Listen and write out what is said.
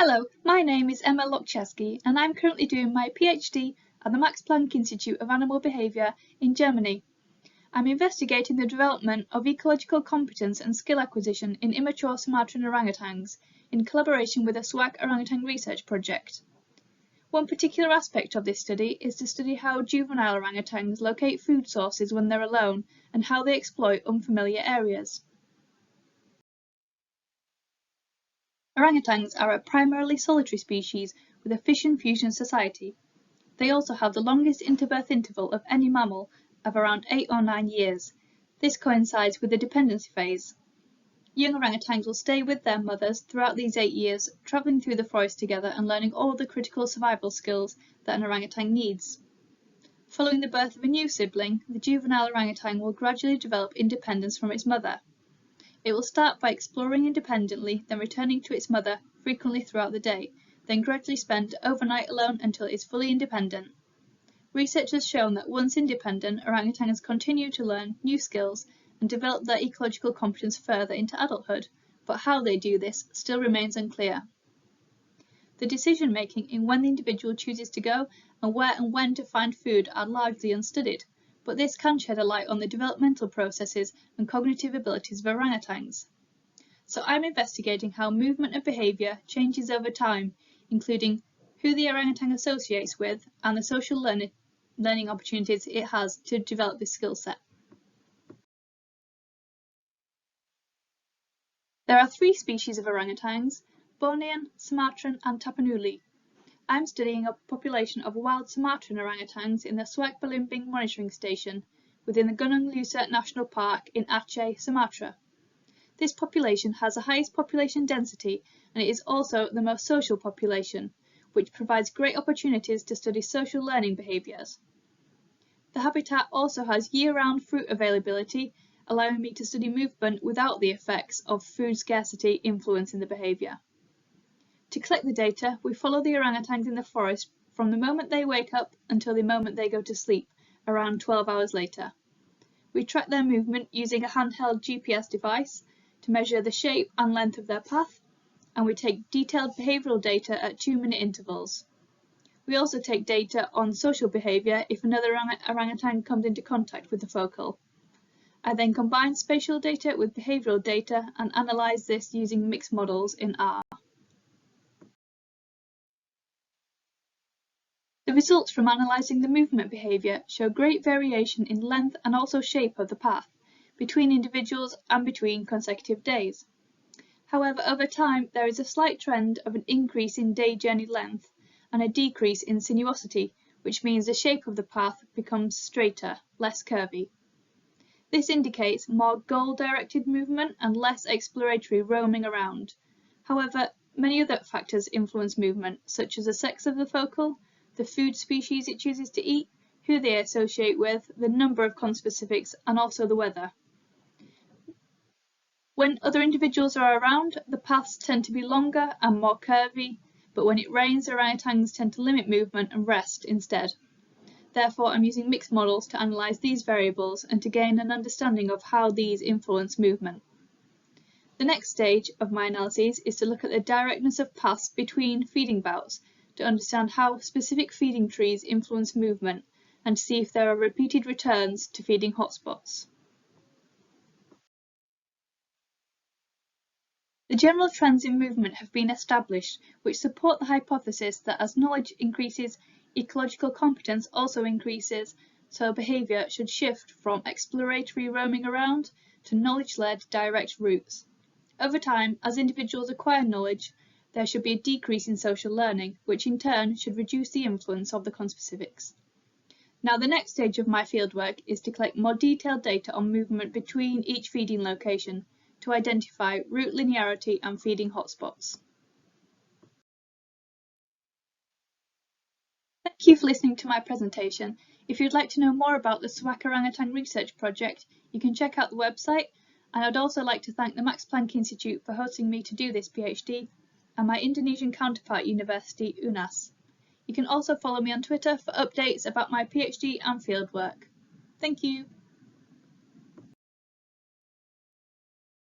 Hello, my name is Emma Lokuciejewski and I'm currently doing my PhD at the Max Planck Institute of Animal Behaviour in Germany. I'm investigating the development of ecological competence and skill acquisition in immature Sumatran orangutans in collaboration with a Suaq orangutan research project. One particular aspect of this study is to study how juvenile orangutans locate food sources when they're alone and how they exploit unfamiliar areas. Orangutans are a primarily solitary species with a fission-fusion society. They also have the longest interbirth interval of any mammal of around 8 or 9 years. This coincides with the dependency phase. Young orangutans will stay with their mothers throughout these 8 years, travelling through the forest together and learning all the critical survival skills that an orangutan needs. Following the birth of a new sibling, the juvenile orangutan will gradually develop independence from its mother. It will start by exploring independently, then returning to its mother frequently throughout the day, then gradually spend overnight alone until it is fully independent. Research has shown that once independent, orangutans continue to learn new skills and develop their ecological competence further into adulthood, but how they do this still remains unclear. The decision-making in when the individual chooses to go and where and when to find food are largely unstudied, but this can shed a light on the developmental processes and cognitive abilities of orangutans. So I'm investigating how movement and behaviour changes over time, including who the orangutan associates with and the social learning opportunities it has to develop this skill set. There are 3 species of orangutans: Bornean, Sumatran and Tapanuli. I'm studying a population of wild Sumatran orangutans in the Suaq Balimbing monitoring station within the Gunung Lusa National Park in Aceh, Sumatra. This population has the highest population density and it is also the most social population, which provides great opportunities to study social learning behaviours. The habitat also has year-round fruit availability, allowing me to study movement without the effects of food scarcity influencing the behaviour. To collect the data, we follow the orangutans in the forest from the moment they wake up until the moment they go to sleep, around 12 hours later. We track their movement using a handheld GPS device to measure the shape and length of their path, and we take detailed behavioural data at 2-minute intervals. We also take data on social behaviour if another orangutan comes into contact with the focal. I then combine spatial data with behavioural data and analyse this using mixed models in R. The results from analysing the movement behaviour show great variation in length and also shape of the path, between individuals and between consecutive days. However, over time there is a slight trend of an increase in day journey length and a decrease in sinuosity, which means the shape of the path becomes straighter, less curvy. This indicates more goal-directed movement and less exploratory roaming around. However, many other factors influence movement, such as the sex of the focal, the food species it chooses to eat, who they associate with, the number of conspecifics, and also the weather. When other individuals are around, the paths tend to be longer and more curvy, but when it rains, orangutans tend to limit movement and rest instead. Therefore, I'm using mixed models to analyse these variables and to gain an understanding of how these influence movement. The next stage of my analyses is to look at the directness of paths between feeding bouts, to understand how specific feeding trees influence movement and to see if there are repeated returns to feeding hotspots. The general trends in movement have been established, which support the hypothesis that as knowledge increases, ecological competence also increases, so behaviour should shift from exploratory roaming around to knowledge-led direct routes. Over time, as individuals acquire knowledge, there should be a decrease in social learning, which in turn should reduce the influence of the conspecifics. Now the next stage of my fieldwork is to collect more detailed data on movement between each feeding location to identify route linearity and feeding hotspots. Thank you for listening to my presentation. If you'd like to know more about the Suaq Orangutan Research Project, you can check out the website, and I'd also like to thank the Max Planck Institute for hosting me to do this PhD, and my Indonesian counterpart university, UNAS. You can also follow me on Twitter for updates about my PhD and fieldwork. Thank you.